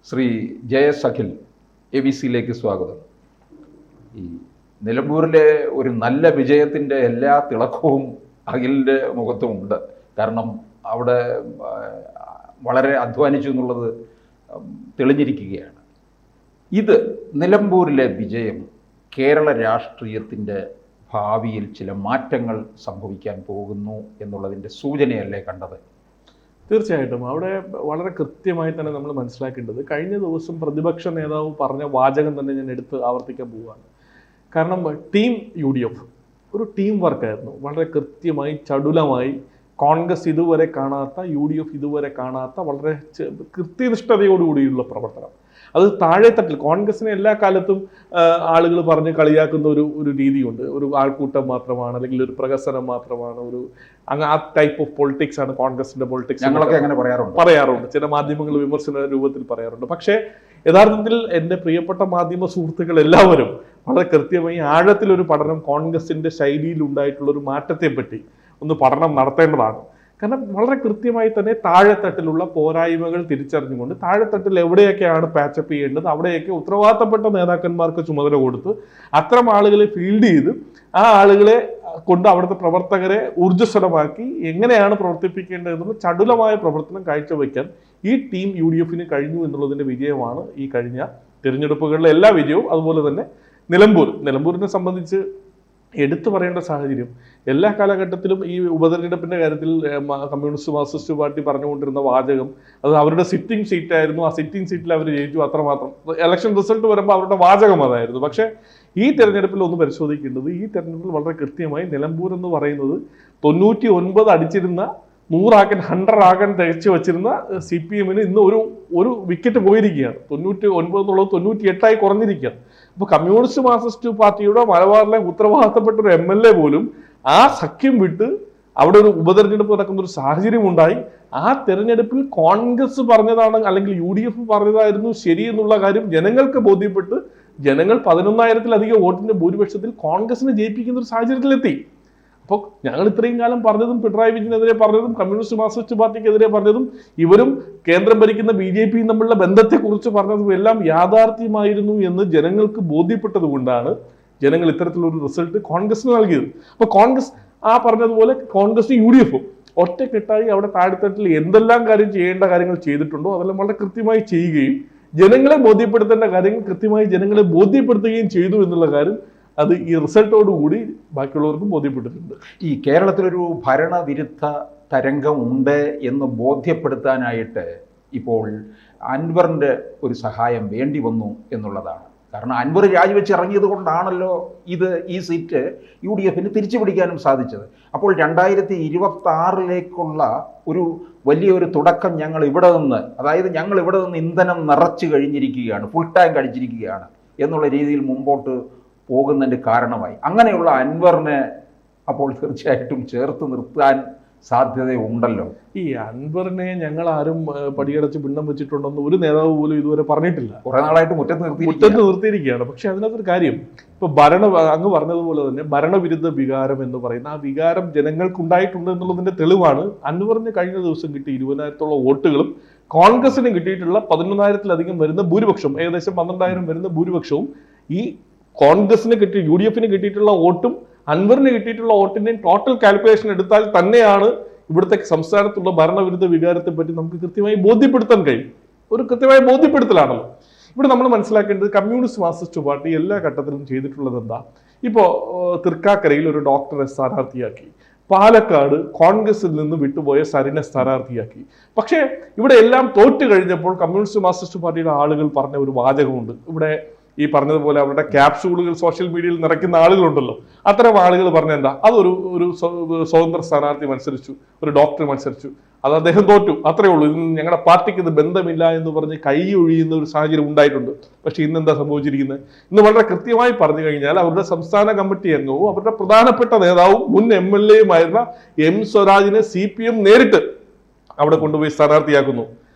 Shri Jayas Akhil ABC സ്വാഗതം. ഈ നിലമ്പൂരിലെ ഒരു നല്ല വിജയത്തിൻ്റെ എല്ലാ തിളക്കവും അഖിലിൻ്റെ മുഖത്തുമുണ്ട്. കാരണം അവിടെ വളരെ അധ്വാനിച്ചു എന്നുള്ളത് തെളിഞ്ഞിരിക്കുകയാണ്. ഇത് നിലമ്പൂരിലെ വിജയം കേരള രാഷ്ട്രീയത്തിൻ്റെ ഭാവിയിൽ ചില മാറ്റങ്ങൾ സംഭവിക്കാൻ പോകുന്നു എന്നുള്ളതിൻ്റെ സൂചനയല്ലേ കണ്ടത്? തീർച്ചയായിട്ടും അവിടെ വളരെ കൃത്യമായി തന്നെ നമ്മൾ മനസ്സിലാക്കേണ്ടത്, കഴിഞ്ഞ ദിവസം പ്രതിപക്ഷ നേതാവ് പറഞ്ഞ വാചകം തന്നെ ഞാൻ എടുത്ത് ആവർത്തിക്കാൻ പോവുകയാണ്. കാരണം ടീം UDF ഒരു ടീം വർക്കായിരുന്നു. വളരെ കൃത്യമായി ചടുലമായി കോൺഗ്രസ് ഇതുവരെ കാണാത്ത, UDF ഇതുവരെ കാണാത്ത വളരെ കൃത്യനിഷ്ഠതയോടുകൂടിയുള്ള പ്രവർത്തനം. അത് താഴെത്തട്ടിൽ കോൺഗ്രസിനെ എല്ലാ കാലത്തും ആളുകൾ പറഞ്ഞ് കളിയാക്കുന്ന ഒരു രീതിയുണ്ട്. ഒരു ആൾക്കൂട്ടം മാത്രമാണ്, അല്ലെങ്കിൽ ഒരു പ്രഹസനം മാത്രമാണ്, ആ ടൈപ്പ് ഓഫ് പൊളിറ്റിക്സ് ആണ് കോൺഗ്രസിന്റെ പൊളിറ്റിക്സ്. ഞങ്ങളൊക്കെ അങ്ങനെ പറയാറുണ്ട്. ചില മാധ്യമങ്ങൾ വിമർശന രൂപത്തിൽ പറയാറുണ്ട്. പക്ഷേ യഥാർത്ഥത്തിൽ എൻ്റെ പ്രിയപ്പെട്ട മാധ്യമ സുഹൃത്തുക്കൾ എല്ലാവരും വളരെ കൃത്യമായി ആഴത്തിലൊരു പഠനം കോൺഗ്രസിന്റെ ശൈലിയിൽ ഉണ്ടായിട്ടുള്ള ഒരു മാറ്റത്തെ പറ്റി ഒന്ന് പഠനം നടത്തേണ്ടതാണ്. കാരണം വളരെ കൃത്യമായി തന്നെ താഴെത്തട്ടിലുള്ള പോരായ്മകൾ തിരിച്ചറിഞ്ഞുകൊണ്ട് താഴെത്തട്ടിൽ എവിടെയൊക്കെയാണ് പാച്ചപ്പ് ചെയ്യേണ്ടത് അവിടെയൊക്കെ ഉത്തരവാദിത്തപ്പെട്ട നേതാക്കന്മാർക്ക് ചുമതല കൊടുത്ത് അത്തരം ആളുകളെ ഫീൽഡ് ചെയ്ത് ആ ആളുകളെ കൊണ്ട് അവിടുത്തെ പ്രവർത്തകരെ ഊർജ്ജസ്വലമാക്കി എങ്ങനെയാണ് പ്രവർത്തിപ്പിക്കേണ്ടതെന്നുള്ള ചടുലമായ പ്രവർത്തനം കാഴ്ചവെക്കാൻ ഈ ടീം UDFന് കഴിഞ്ഞു എന്നുള്ളതിൻ്റെ വിജയമാണ് ഈ കഴിഞ്ഞ തിരഞ്ഞെടുപ്പുകളിലെ എല്ലാ വിജയവും. അതുപോലെ തന്നെ നിലമ്പൂരിനെ സംബന്ധിച്ച് എടുത്തു പറയേണ്ട സാഹചര്യം, എല്ലാ കാലഘട്ടത്തിലും ഈ ഉപതെരഞ്ഞെടുപ്പിന്റെ കാര്യത്തിൽ കമ്മ്യൂണിസ്റ്റ് മാർക്സിസ്റ്റ് പാർട്ടി പറഞ്ഞുകൊണ്ടിരുന്ന വാചകം അത് അവരുടെ സിറ്റിംഗ് സീറ്റായിരുന്നു. ആ സിറ്റിംഗ് സീറ്റിൽ അവർ ജയിച്ചു, അത്രമാത്രം. ഇലക്ഷൻ റിസൾട്ട് വരുമ്പോൾ അവരുടെ വാചകം അതായിരുന്നു. പക്ഷേ ഈ തെരഞ്ഞെടുപ്പിൽ ഒന്ന് പരിശോധിക്കേണ്ടത്, ഈ തെരഞ്ഞെടുപ്പിൽ വളരെ കൃത്യമായി നിലമ്പൂർ എന്ന് പറയുന്നത് 99 അടിച്ചിരുന്ന 100 ആക്കാൻ തികച്ചു വെച്ചിരുന്ന CPMന് ഇന്ന് ഒരു വിക്കറ്റ് പോയിരിക്കുകയാണ്. 99 എന്നുള്ളത് 98 കുറഞ്ഞിരിക്കുകയാണ്. അപ്പോൾ കമ്മ്യൂണിസ്റ്റ് മാർക്സിസ്റ്റ് പാർട്ടിയുടെ മലബാറിലെ ഉത്തരവാദിത്തപ്പെട്ട ഒരു MLA പോലും ആ സഖ്യം വിട്ട് അവിടെ ഒരു ഉപതെരഞ്ഞെടുപ്പ് നടക്കുന്ന ഒരു സാഹചര്യം ഉണ്ടായി. ആ തെരഞ്ഞെടുപ്പിൽ കോൺഗ്രസ് പറഞ്ഞതാണ്, അല്ലെങ്കിൽ UDF പറഞ്ഞതായിരുന്നു ശരി എന്നുള്ള കാര്യം ജനങ്ങൾക്ക് ബോധ്യപ്പെട്ട് ജനങ്ങൾ 11,000-ലധികം വോട്ടിന്റെ ഭൂരിപക്ഷത്തിൽ കോൺഗ്രസിനെ ജയിപ്പിക്കുന്ന ഒരു സാഹചര്യത്തിലെത്തി. അപ്പോൾ ഞങ്ങൾ ഇത്രയും കാലം പറഞ്ഞതും, പിണറായി വിജയനെതിരെ പറഞ്ഞതും, കമ്മ്യൂണിസ്റ്റ് മാർക്സിസ്റ്റ് പാർട്ടിക്കെതിരെ പറഞ്ഞതും, ഇവരും കേന്ദ്രം ഭരിക്കുന്ന BJPയും തമ്മിലുള്ള ബന്ധത്തെക്കുറിച്ച് പറഞ്ഞതും എല്ലാം യാഥാർത്ഥ്യമായിരുന്നു എന്ന് ജനങ്ങൾക്ക് ബോധ്യപ്പെട്ടത് കൊണ്ടാണ് ജനങ്ങൾ ഇത്തരത്തിലൊരു റിസൾട്ട് കോൺഗ്രസിന് നൽകിയത്. അപ്പോൾ കോൺഗ്രസ് ആ പറഞ്ഞതുപോലെ കോൺഗ്രസും UDFും ഒറ്റക്കെട്ടായി അവിടെ താഴെത്തട്ടിൽ എന്തെല്ലാം ചെയ്യേണ്ട കാര്യങ്ങൾ ചെയ്തിട്ടുണ്ടോ അതെല്ലാം വളരെ കൃത്യമായി ചെയ്യുകയും ജനങ്ങളെ ബോധ്യപ്പെടുത്തേണ്ട കാര്യങ്ങൾ കൃത്യമായി ജനങ്ങളെ ബോധ്യപ്പെടുത്തുകയും ചെയ്തു എന്നുള്ള കാര്യം അത് ഈ റിസൾട്ടോടുകൂടി ബാക്കിയുള്ളവർക്കും ബോധ്യപ്പെട്ടിട്ടുണ്ട്. ഈ കേരളത്തിലൊരു ഭരണവിരുദ്ധ തരംഗം ഉണ്ട് എന്ന് ബോധ്യപ്പെടുത്താനായിട്ട് ഇപ്പോൾ അൻവറിൻ്റെ ഒരു സഹായം വേണ്ടി വന്നു എന്നുള്ളതാണ്. കാരണം അൻവർ രാജിവെച്ച് ഇറങ്ങിയത് കൊണ്ടാണല്ലോ ഈ സീറ്റ് UDFന് തിരിച്ചു പിടിക്കാനും സാധിച്ചത്. അപ്പോൾ 2026 ഒരു വലിയൊരു തുടക്കം ഞങ്ങൾ ഇവിടെ നിന്ന് ഇന്ധനം നിറച്ചു കഴിഞ്ഞിരിക്കുകയാണ്, ഫുൾ ടാങ്ക് അടിച്ചിരിക്കുകയാണ് എന്നുള്ള രീതിയിൽ മുമ്പോട്ട് പോകുന്നതിൻ്റെ കാരണമായി. അങ്ങനെയുള്ള അൻവറിനെ അപ്പോൾ തീർച്ചയായിട്ടും ചേർത്ത് നിർത്താൻ സാധ്യതയുണ്ടല്ലോ. ഈ അൻവറിനെ ഞങ്ങൾ ആരും പടിയടച്ച് പിണ്ണം വെച്ചിട്ടുണ്ടെന്ന് ഒരു നേതാവ് പോലും ഇതുവരെ പറഞ്ഞിട്ടില്ല. കുറെ നാളായിട്ട് മുറ്റത്ത് നിർത്തിയിരിക്കുകയാണ്. പക്ഷെ അതിനകത്തൊരു കാര്യം, ഇപ്പൊ അങ്ങ് പറഞ്ഞതുപോലെ തന്നെ ഭരണവിരുദ്ധ വികാരം എന്ന് പറയുന്ന ആ വികാരം ജനങ്ങൾക്കുണ്ടായിട്ടുണ്ട് എന്നുള്ളതിന്റെ തെളിവാണ് അൻവറിന് കഴിഞ്ഞ ദിവസം കിട്ടിയ 20,000-ഓളം വോട്ടുകളും കോൺഗ്രസിന് കിട്ടിയിട്ടുള്ള 11,000-ലധികം വരുന്ന ഭൂരിപക്ഷവും, ഏകദേശം 12,000 വരുന്ന ഭൂരിപക്ഷവും ഈ കോൺഗ്രസിന് UDFന് കിട്ടിയിട്ടുള്ള വോട്ടും അൻവറിന് കിട്ടിയിട്ടുള്ള വോട്ടിന്റെയും ടോട്ടൽ കാൽക്കുലേഷൻ എടുത്താൽ തന്നെയാണ് ഇവിടുത്തെ സംസ്ഥാനത്തുള്ള ഭരണവിരുദ്ധ വികാരത്തെ പറ്റി നമുക്ക് കൃത്യമായി ബോധ്യപ്പെടുത്താൻ കഴിയും. ഒരു കൃത്യമായ ബോധ്യപ്പെടുത്തലാണല്ലോ ഇവിടെ നമ്മൾ മനസ്സിലാക്കേണ്ടത്. കമ്മ്യൂണിസ്റ്റ് മാർക്സിസ്റ്റ് പാർട്ടി എല്ലാ ഘട്ടത്തിലും ചെയ്തിട്ടുള്ളത് എന്താ? ഇപ്പോൾ തൃക്കാക്കരയിൽ ഒരു ഡോക്ടറെ സ്ഥാനാർത്ഥിയാക്കി, പാലക്കാട് കോൺഗ്രസിൽ നിന്ന് വിട്ടുപോയ സരിനെ സ്ഥാനാർത്ഥിയാക്കി. പക്ഷേ ഇവിടെ എല്ലാം തോറ്റു കഴിഞ്ഞപ്പോൾ കമ്മ്യൂണിസ്റ്റ് മാർക്സിസ്റ്റ് പാർട്ടിയുടെ ആളുകൾ പറഞ്ഞ ഒരു വാചകമുണ്ട്. ഇവിടെ ഈ പറഞ്ഞതുപോലെ അവരുടെ ക്യാപ്സ്യൂളുകൾ സോഷ്യൽ മീഡിയയിൽ നിറയ്ക്കുന്ന ആളുകളുണ്ടല്ലോ, അത്തരം ആളുകൾ പറഞ്ഞെന്താ, ഒരു സ്വതന്ത്ര സ്ഥാനാർത്ഥി മത്സരിച്ചു, ഒരു ഡോക്ടർ മത്സരിച്ചു, അത് അദ്ദേഹം തോറ്റു, അത്രേ ഉള്ളൂ, ഞങ്ങളുടെ പാർട്ടിക്ക് ഇത് ബന്ധമില്ല എന്ന് പറഞ്ഞ് കൈ ഒഴിയുന്ന ഒരു സാഹചര്യം ഉണ്ടായിട്ടുണ്ട്. പക്ഷെ ഇന്നെന്താ സംഭവിച്ചിരിക്കുന്നത്? ഇന്ന് വളരെ കൃത്യമായി പറഞ്ഞു കഴിഞ്ഞാൽ അവരുടെ സംസ്ഥാന കമ്മിറ്റി അംഗവും അവരുടെ പ്രധാനപ്പെട്ട നേതാവും മുൻ MLAയുമായിരുന്ന M സ്വരാജിനെ CPM നേരിട്ട് അവിടെ കൊണ്ടുപോയി സ്ഥാനാർത്ഥിയാക്കുന്നു.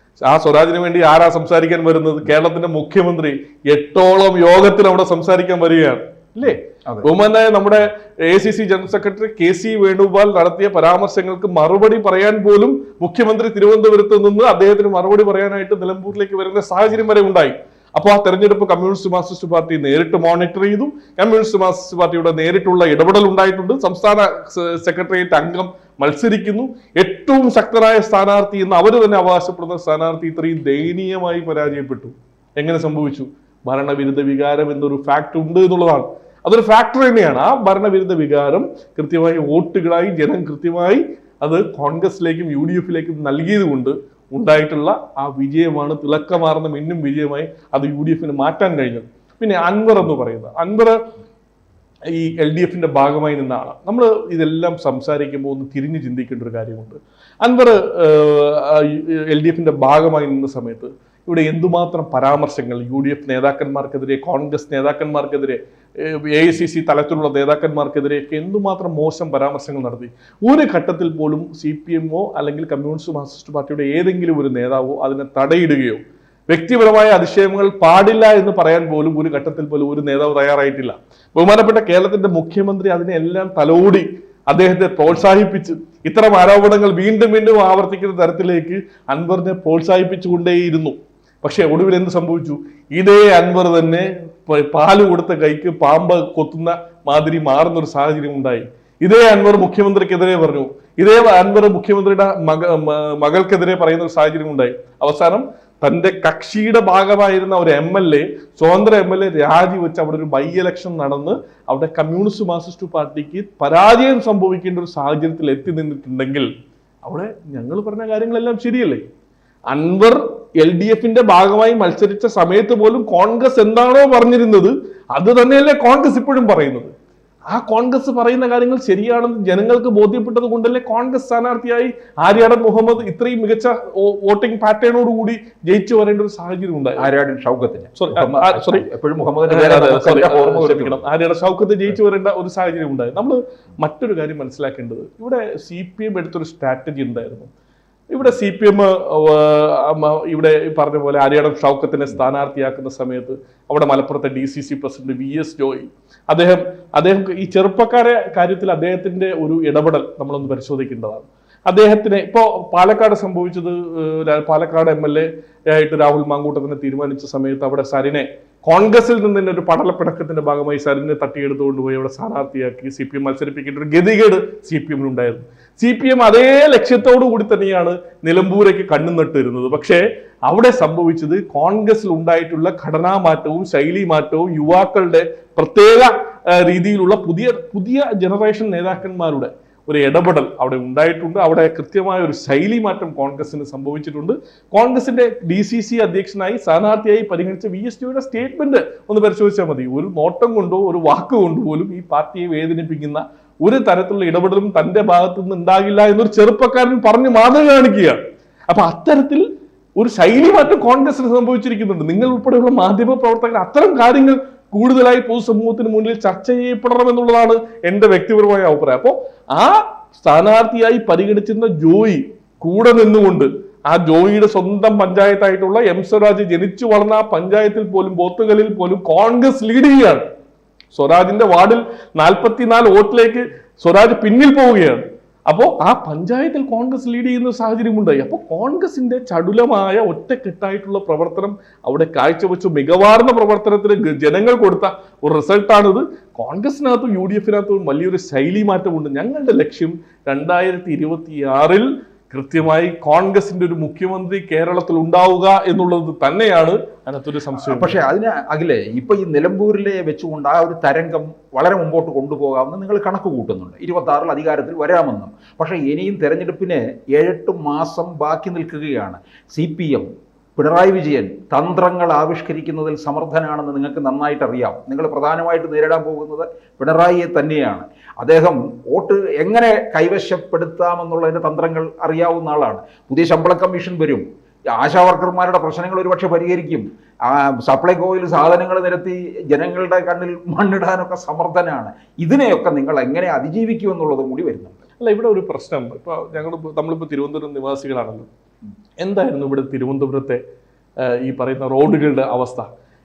ആ സ്വരാജിന് വേണ്ടി ആരാ സംസാരിക്കാൻ വരുന്നത്? കേരളത്തിന്റെ മുഖ്യമന്ത്രി 8ഓളം യോഗത്തിൽ അവിടെ സംസാരിക്കാൻ വരികയാണ്, അല്ലേ? ബഹുമാനായ നമ്മുടെ AICC general secretary KC Venugopal നടത്തിയ പരാമർശങ്ങൾക്ക് മറുപടി പറയാൻ പോലും മുഖ്യമന്ത്രി തിരുവനന്തപുരത്ത് നിന്ന് അദ്ദേഹത്തിന് മറുപടി പറയാനായിട്ട് നിലമ്പൂരിലേക്ക് വരുന്ന സാഹചര്യം വരെ ഉണ്ടായി. അപ്പോൾ ആ തെരഞ്ഞെടുപ്പ് കമ്മ്യൂണിസ്റ്റ് മാർക്സിസ്റ്റ് പാർട്ടി നേരിട്ട് മോണിറ്റർ ചെയ്തു. കമ്മ്യൂണിസ്റ്റ് മാർക്സിസ്റ്റ് പാർട്ടിയുടെ നേരിട്ടുള്ള ഇടപെടൽ ഉണ്ടായിട്ടുണ്ട്. സംസ്ഥാന സെക്രട്ടേറിയറ്റ് അംഗം മത്സരിക്കുന്നു. ഏറ്റവും ശക്തനായ സ്ഥാനാർത്ഥി എന്ന് അവർ തന്നെ അവകാശപ്പെടുന്ന സ്ഥാനാർത്ഥി ഇത്രയും ദയനീയമായി പരാജയപ്പെട്ടു. എങ്ങനെ സംഭവിച്ചു? ഭരണവിരുദ്ധ വികാരം എന്നൊരു ഫാക്ട് ഉണ്ട് എന്നുള്ളതാണ്. അതൊരു ഫാക്ടർ തന്നെയാണ്. ആ ഭരണവിരുദ്ധ വികാരം കൃത്യമായി വോട്ടുകളായി ജനം കൃത്യമായി അത് കോൺഗ്രസിലേക്കും UDFിലേക്കും നൽകിയത് കൊണ്ട് ഉണ്ടായിട്ടുള്ള ആ വിജയമാണ്, തിളക്കമാർന്ന മിന്നും വിജയമായി അത് UDFിന് മാറ്റാൻ കഴിഞ്ഞത്. പിന്നെ അൻവർ എന്ന് പറയുന്നത്, അൻവർ ഈ LDFിന്റെ ഭാഗമായി നിന്നാണ്. നമ്മൾ ഇതെല്ലാം സംസാരിക്കുമ്പോൾ ഒന്ന് തിരിഞ്ഞു ചിന്തിക്കേണ്ട ഒരു കാര്യമുണ്ട്. അൻവർ LDFിന്റെ ഭാഗമായി നിന്ന സമയത്ത് ഇവിടെ എന്തുമാത്രം പരാമർശങ്ങൾ UDF നേതാക്കന്മാർക്കെതിരെ, കോൺഗ്രസ് നേതാക്കന്മാർക്കെതിരെ, AICC തലത്തിലുള്ള നേതാക്കന്മാർക്കെതിരെയൊക്കെ എന്തുമാത്രം മോശം പരാമർശങ്ങൾ നടത്തി. ഒരു ഘട്ടത്തിൽ പോലും CPMO അല്ലെങ്കിൽ കമ്മ്യൂണിസ്റ്റ് മാർക്സിസ്റ്റ് പാർട്ടിയുടെ ഏതെങ്കിലും ഒരു നേതാവോ അതിനെ തടയിടുകയോ വ്യക്തിപരമായ അതിശയങ്ങൾ പാടില്ല എന്ന് പറയാൻ പോലും ഒരു ഘട്ടത്തിൽ പോലും ഒരു നേതാവ് തയ്യാറായിട്ടില്ല. ബഹുമാനപ്പെട്ട കേരളത്തിന്റെ മുഖ്യമന്ത്രി അതിനെല്ലാം തലോടി അദ്ദേഹത്തെ പ്രോത്സാഹിപ്പിച്ച് ഇത്തരം ആരോപണങ്ങൾ വീണ്ടും വീണ്ടും ആവർത്തിക്കുന്ന തരത്തിലേക്ക് അൻവറിനെ പ്രോത്സാഹിപ്പിച്ചുകൊണ്ടേയിരുന്നു. പക്ഷെ ഒടുവിൽ എന്ത് സംഭവിച്ചു? ഇതേ അൻവർ തന്നെ പാല് കൊടുത്ത കൈക്ക് പാമ്പ് കൊത്തുന്ന മാതിരി മാറുന്ന ഒരു സാഹചര്യം ഉണ്ടായി. ഇതേ അൻവർ മുഖ്യമന്ത്രിക്കെതിരെ പറഞ്ഞു. ഇതേ അൻവർ മുഖ്യമന്ത്രിയുടെ മകൾക്കെതിരെ പറയുന്ന ഒരു സാഹചര്യം ഉണ്ടായി. അവസാനം തന്റെ കക്ഷിയുടെ ഭാഗമായിരുന്ന ഒരു MLA, സ്വതന്ത്ര MLA രാജിവെച്ച് അവിടെ ഒരു ബൈ ഇലക്ഷൻ നടന്ന് അവിടെ കമ്മ്യൂണിസ്റ്റ് മാർക്സിസ്റ്റ് പാർട്ടിക്ക് പരാജയം സംഭവിക്കേണ്ട ഒരു സാഹചര്യത്തിൽ എത്തി നിന്നിട്ടുണ്ടെങ്കിൽ അവിടെ ഞങ്ങൾ പറഞ്ഞ കാര്യങ്ങളെല്ലാം ശരിയല്ലേ? അൻവർ LDFിന്റെ ഭാഗമായി മത്സരിച്ച സമയത്ത് പോലും കോൺഗ്രസ് എന്താണോ പറഞ്ഞിരുന്നത് അത് തന്നെയല്ലേ കോൺഗ്രസ് ഇപ്പോഴും പറയുന്നത്. ആ കോൺഗ്രസ് പറയുന്ന കാര്യങ്ങൾ ശരിയാണെന്ന് ജനങ്ങൾക്ക് ബോധ്യപ്പെട്ടത് കൊണ്ടല്ലേ കോൺഗ്രസ് സ്ഥാനാർത്ഥിയായി ആര്യാടൻ മുഹമ്മദ് ഇത്രയും മികച്ച വോട്ടിംഗ് പാറ്റേണോട് കൂടി ജയിച്ചു വരേണ്ട ഒരു സാഹചര്യം ഉണ്ടായി. ആര്യാടൻ ഷൗക്കത്ത് ജയിച്ചു വരേണ്ട ഒരു സാഹചര്യം ഉണ്ടായി. നമ്മൾ മറ്റൊരു കാര്യം മനസ്സിലാക്കേണ്ടത്, ഇവിടെ CPM എടുത്തൊരു സ്ട്രാറ്റജി ഉണ്ടായിരുന്നു. ഇവിടെ CPM ഇവിടെ പറഞ്ഞ പോലെ ആര്യാടൻ ഷൗക്കത്തിനെ സ്ഥാനാർത്ഥിയാക്കുന്ന സമയത്ത് അവിടെ മലപ്പുറത്തെ DCC പ്രസിഡന്റ് VS ജോയി അദ്ദേഹം ഈ ചെറുപ്പക്കാരെ കാര്യത്തിൽ അദ്ദേഹത്തിന്റെ ഒരു ഇടപെടൽ നമ്മളൊന്ന് പരിശോധിക്കേണ്ടതാണ്. അദ്ദേഹത്തിന് ഇപ്പോ പാലക്കാട് സംഭവിച്ചത്, പാലക്കാട് MLA ആയിട്ട് രാഹുൽ മാങ്കൂട്ടത്തിനെ തീരുമാനിച്ച സമയത്ത് അവിടെ സരിനെ കോൺഗ്രസിൽ നിന്ന് തന്നെ ഒരു പടലപ്പിണക്കത്തിന്റെ ഭാഗമായി സരിനെ തട്ടിയെടുത്തുകൊണ്ടുപോയി അവിടെ സ്ഥാനാർത്ഥിയാക്കി CPM മത്സരിപ്പിക്കേണ്ട ഒരു ഗതികേട് CPMനുണ്ടായിരുന്നു. CPM അതേ ലക്ഷ്യത്തോടു കൂടി തന്നെയാണ് നിലമ്പൂരേക്ക് കണ്ണുനട്ടിരുന്നത്. പക്ഷേ അവിടെ സംഭവിച്ചത് കോൺഗ്രസിൽ ഉണ്ടായിട്ടുള്ള ഘടനാമാറ്റവും ശൈലി മാറ്റവും യുവാക്കളുടെ പ്രത്യേക രീതിയിലുള്ള പുതിയ ജനറേഷൻ നേതാക്കന്മാരുടെ ഒരു ഇടപെടൽ അവിടെ ഉണ്ടായിട്ടുണ്ട്. അവിടെ കൃത്യമായ ഒരു ശൈലി മാറ്റം കോൺഗ്രസിന് സംഭവിച്ചിട്ടുണ്ട്. കോൺഗ്രസിന്റെ DCC അധ്യക്ഷനായി സ്ഥാനാർത്ഥിയായി പരിഗണിച്ച VS ജോയിയുടെ സ്റ്റേറ്റ്മെന്റ് ഒന്ന് പരിശോധിച്ചാൽ മതി. ഒരു നോട്ടം കൊണ്ടോ ഒരു വാക്ക് കൊണ്ടോ പോലും ഈ പാർട്ടിയെ വേദനിപ്പിക്കുന്ന ഒരു തരത്തിലുള്ള ഇടപെടലും തന്റെ ഭാഗത്തു നിന്ന് ഉണ്ടാകില്ല എന്നൊരു ചെറുപ്പക്കാരൻ പറഞ്ഞ് മാതൃക കാണിക്കുകയാണ്. അപ്പൊ അത്തരത്തിൽ ഒരു ശൈലി മാറ്റം കോൺഗ്രസിന് സംഭവിച്ചിരിക്കുന്നുണ്ട്. നിങ്ങൾ ഉൾപ്പെടെയുള്ള മാധ്യമ പ്രവർത്തകർ അത്തരം കാര്യങ്ങൾ കൂടുതലായി പൊതുസമൂഹത്തിന് മുന്നിൽ ചർച്ച ചെയ്യപ്പെടണം എന്നുള്ളതാണ് എന്റെ വ്യക്തിപരമായ അഭിപ്രായം. അപ്പോൾ ആ സ്ഥാനാർത്ഥിയായി പരിഗണിച്ചിരുന്ന ജോയി കൂടെ നിന്നുകൊണ്ട് ആ ജോയിയുടെ സ്വന്തം പഞ്ചായത്തായിട്ടുള്ള M സ്വരാജ് ജനിച്ചു വളർന്ന ആ പഞ്ചായത്തിൽ പോലും ബോത്തുകളിൽ പോലും കോൺഗ്രസ് ലീഡ് ചെയ്യുകയാണ്. സ്വരാജിന്റെ വാർഡിൽ 44 വോട്ടിലേക്ക് സ്വരാജ് പിന്നിൽ പോവുകയാണ്. അപ്പോൾ ആ പഞ്ചായത്തിൽ കോൺഗ്രസ് ലീഡ് ചെയ്യുന്ന സാഹചര്യം ഉണ്ടായി. അപ്പോൾ കോൺഗ്രസിന്റെ ചടുലമായ ഒറ്റക്കെട്ടായിട്ടുള്ള പ്രവർത്തനം അവിടെ കാഴ്ചവെച്ചു. മികവാർന്ന പ്രവർത്തനത്തിന് ജനങ്ങൾ കൊടുത്ത ഒരു റിസൾട്ടാണിത്. കോൺഗ്രസിനകത്തും UDFിനകത്തും വലിയൊരു ശൈലി മാറ്റമുണ്ട്. ഞങ്ങളുടെ ലക്ഷ്യം 2026 കൃത്യമായി കോൺഗ്രസിന്റെ ഒരു മുഖ്യമന്ത്രി കേരളത്തിൽ ഉണ്ടാവുക എന്നുള്ളത് തന്നെയാണ് അതിനകത്തൊരു സംശയം. പക്ഷെ അതിന് അഖിലേ, ഇപ്പൊ ഈ നിലമ്പൂരിലെ വെച്ചുകൊണ്ട് ആ ഒരു തരംഗം വളരെ മുമ്പോട്ട് കൊണ്ടുപോകാമെന്ന് നിങ്ങൾ കണക്ക് കൂട്ടുന്നുണ്ട്. 26 അധികാരത്തിൽ വരാമെന്നും. പക്ഷേ ഇനിയും തെരഞ്ഞെടുപ്പിന് 7-8 മാസം ബാക്കി നിൽക്കുകയാണ്. CPM പിണറായി വിജയൻ തന്ത്രങ്ങൾ ആവിഷ്കരിക്കുന്നതിൽ സമർത്ഥനാണെന്ന് നിങ്ങൾക്ക് നന്നായിട്ട് അറിയാം. നിങ്ങൾ പ്രധാനമായിട്ട് നേരിടാൻ പോകുന്നത് പിണറായിയെ തന്നെയാണ്. അദ്ദേഹം വോട്ട് എങ്ങനെ കൈവശപ്പെടുത്താമെന്നുള്ളതിൻ്റെ തന്ത്രങ്ങൾ അറിയാവുന്ന ആളാണ്. പുതിയ ശമ്പള കമ്മീഷൻ വരും. ആശാവർക്കർമാരുടെ പ്രശ്നങ്ങൾ ഒരുപക്ഷെ പരിഹരിക്കും. സപ്ലൈകോയിൽ സാധനങ്ങൾ നിരത്തി ജനങ്ങളുടെ കണ്ണിൽ മണ്ണിടാനൊക്കെ സമർത്ഥനാണ്. ഇതിനെയൊക്കെ നിങ്ങൾ എങ്ങനെ അതിജീവിക്കുമെന്നുള്ളതും കൂടി വരുന്നുണ്ട്. അല്ല, ഇവിടെ ഒരു പ്രശ്നം, ഇപ്പോൾ നമ്മളിപ്പോൾ തിരുവനന്തപുരം നിവാസികളാണല്ലോ. എന്തായിരുന്നു ഇവിടെ തിരുവനന്തപുരത്തെ ഈ പറയുന്ന റോഡുകളുടെ അവസ്ഥ?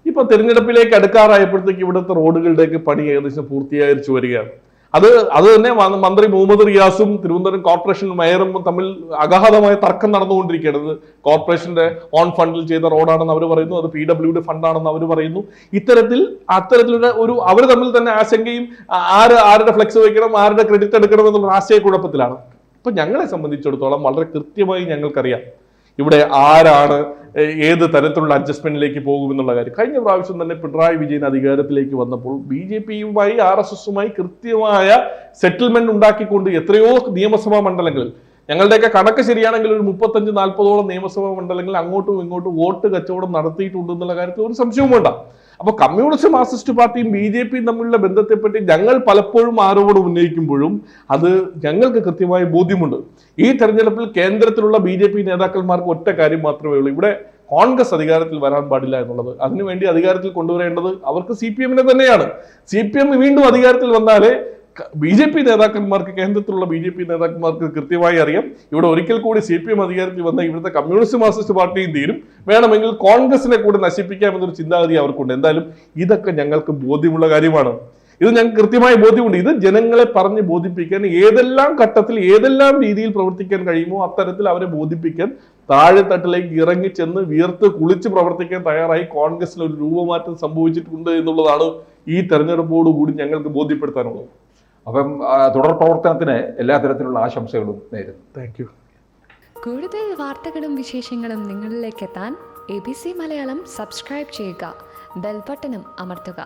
ഈ ഇപ്പൊ തെരഞ്ഞെടുപ്പിലേക്ക് അടുക്കാറായപ്പോഴത്തേക്ക് ഇവിടുത്തെ റോഡുകളുടെയൊക്കെ പണി ഏകദേശം പൂർത്തീകരിച്ചു വരികയാണ്. അത് തന്നെ മന്ത്രി മുഹമ്മദ് റിയാസും തിരുവനന്തപുരം കോർപ്പറേഷൻ മേയറും തമ്മിൽ അഗാധമായ തർക്കം നടന്നുകൊണ്ടിരിക്കുകയാണ്. കോർപ്പറേഷന്റെ ഓൺ ഫണ്ടിൽ ചെയ്ത റോഡാണെന്ന് അവർ പറയുന്നു, അത് PWD ഫണ്ടാണെന്ന് അവർ പറയുന്നു. അത്തരത്തിലുള്ള അവർ തമ്മിൽ തന്നെ ആശങ്കയും ആരുടെ ഫ്ലെക്സ് വയ്ക്കണം, ആരുടെ ക്രെഡിറ്റ് എടുക്കണം എന്നുള്ള ആശയക്കുഴപ്പത്തിലാണ്. ഇപ്പൊ ഞങ്ങളെ സംബന്ധിച്ചിടത്തോളം വളരെ കൃത്യമായി ഞങ്ങൾക്കറിയാം ഇവിടെ ആരാണ് ഏത് തരത്തിലുള്ള അഡ്ജസ്റ്റ്മെന്റിലേക്ക് പോകുമെന്നുള്ള കാര്യം. കഴിഞ്ഞ പ്രാവശ്യം തന്നെ പിണറായി വിജയൻ അധികാരത്തിലേക്ക് വന്നപ്പോൾ BJPയുമായി RSSുമായി കൃത്യമായ സെറ്റിൽമെന്റ് ഉണ്ടാക്കിക്കൊണ്ട് എത്രയോ നിയമസഭാ മണ്ഡലങ്ങളിൽ, ഞങ്ങളുടെയൊക്കെ കണക്ക് ശരിയാണെങ്കിൽ ഒരു 35-40ഓളം നിയമസഭാ മണ്ഡലങ്ങളിൽ അങ്ങോട്ടും ഇങ്ങോട്ടും വോട്ട് കച്ചവടം നടത്തിയിട്ടുണ്ടെന്നുള്ള കാര്യത്തിൽ ഒരു സംശയവും വേണ്ട. അപ്പൊ കമ്മ്യൂണിസ്റ്റ് മാർക്സിസ്റ്റ് പാർട്ടിയും BJPയും തമ്മിലുള്ള ബന്ധത്തെപ്പറ്റി ഞങ്ങൾ പലപ്പോഴും ആരോപണം ഉന്നയിക്കുമ്പോഴും അത് ഞങ്ങൾക്ക് കൃത്യമായ ബോധ്യമുണ്ട്. ഈ തെരഞ്ഞെടുപ്പിൽ കേന്ദ്രത്തിലുള്ള BJP നേതാക്കന്മാർക്ക് ഒറ്റ കാര്യം മാത്രമേ ഉള്ളൂ, ഇവിടെ കോൺഗ്രസ് അധികാരത്തിൽ വരാൻ പാടില്ല എന്നുള്ളത്. അതിനുവേണ്ടി അധികാരത്തിൽ കൊണ്ടുവരേണ്ടത് അവർക്ക് CPMനെ തന്നെയാണ്. CPM വീണ്ടും അധികാരത്തിൽ വന്നാലേ BJP നേതാക്കന്മാർക്ക്, കേന്ദ്രത്തിലുള്ള BJP നേതാക്കന്മാർക്ക് കൃത്യമായി അറിയാം ഇവിടെ ഒരിക്കൽ കൂടി CPM അധികാരത്തിൽ വന്ന ഇവിടുത്തെ കമ്മ്യൂണിസ്റ്റ് മാർക്സിസ്റ്റ് പാർട്ടിയും തീരും, വേണമെങ്കിൽ കോൺഗ്രസിനെ കൂടി നശിപ്പിക്കാമെന്നൊരു ചിന്താഗതി അവർക്കുണ്ട്. എന്തായാലും ഇതൊക്കെ ഞങ്ങൾക്ക് ബോധ്യമുള്ള കാര്യമാണ്. ഇത് ഞങ്ങൾക്ക് കൃത്യമായ ബോധ്യമുണ്ട്. ഇത് ജനങ്ങളെ പറഞ്ഞ് ബോധിപ്പിക്കാൻ ഏതെല്ലാം ഘട്ടത്തിൽ ഏതെല്ലാം രീതിയിൽ പ്രവർത്തിക്കാൻ കഴിയുമോ അത്തരത്തിൽ അവരെ ബോധിപ്പിക്കാൻ താഴെത്തട്ടിലേക്ക് ഇറങ്ങി ചെന്ന് വിയർത്ത് കുളിച്ച് പ്രവർത്തിക്കാൻ തയ്യാറായി കോൺഗ്രസിൽ ഒരു രൂപമാറ്റം സംഭവിച്ചിട്ടുണ്ട് എന്നുള്ളതാണ് ഈ തെരഞ്ഞെടുപ്പോടുകൂടി ഞങ്ങൾക്ക് ബോധ്യപ്പെടുത്താനുള്ളത്. അപ്പം തുടർ പ്രവർത്തനത്തിന് എല്ലാ തരത്തിലുള്ള ആശംസകളും നേരുന്നു. Thank you. കൂടുതൽ വാർത്തകളും വിശേഷങ്ങളും നിങ്ങളിലേക്ക് എത്താൻ ABC മലയാളം സബ്സ്ക്രൈബ് ചെയ്യുക, ബെൽ ബട്ടണും അമർത്തുക.